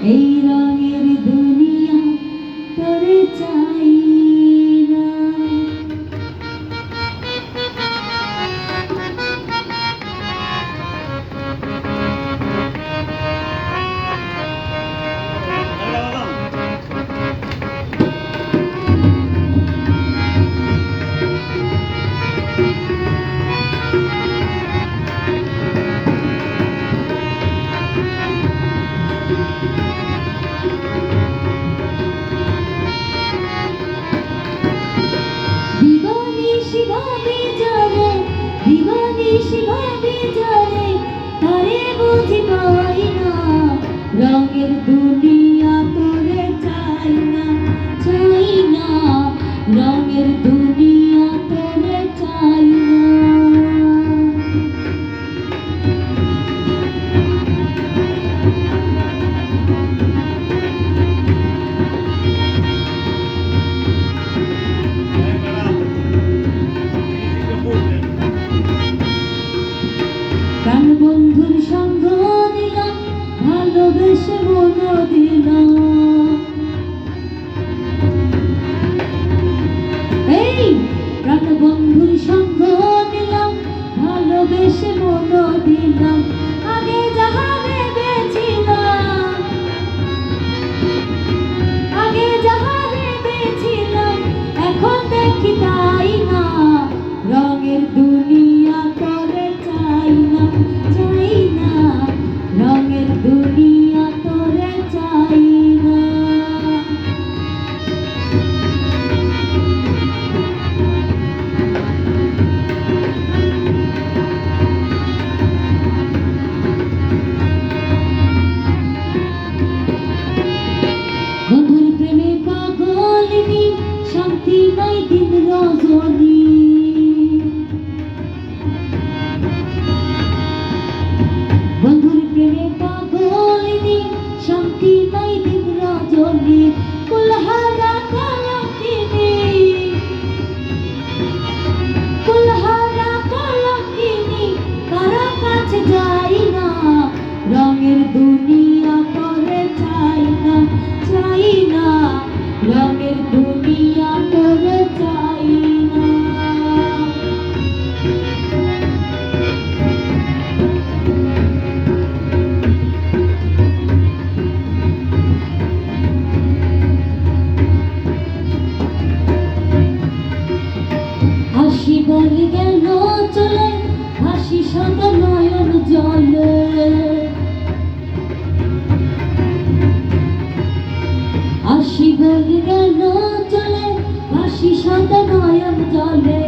এই রঙের দুনিয়া তোরে চাই না। তারে বুঝি পাই না, রঙের দুনিয়া তোরে চাই না, চাই না, রঙের দুনিয়া তোরে চাই না। প্রাণ বন্ধুর সঙ্গ দিলাম, ভালোবেসে মন দিলাম, এই প্রাণ বন্ধুর সঙ্গ দিলাম, ভালোবেসে মন দিলাম। আগে যাহা ভেবেছিলাম, আগে যাহা ভেবেছিলাম, এখন দেখি তাই না, রঙের দুনিয়া তোরে চাই না, চাই না, রঙের দুনিয়া তোরে চাই না। বন্ধুর প্রেমে পাগলিনী, শান্তি নাই দিন রজনী, বন্ধুর প্রেমে পাগলিনী, শান্তি নাই দিন রজনী, কুলহারা কলঙ্কিনী, কুলহারা কলঙ্কিনী, কারো কাছে যাই না, রঙের দুনিয়া তোরে চাই না, চাই না, রঙের দুনিয়া তোরে চাই না। হাসি বলে গেল চলে, হাসি সাদা নয়ন জলে, হাসি বলে গেল চলে, হাসি সাদা নয়ন জলে।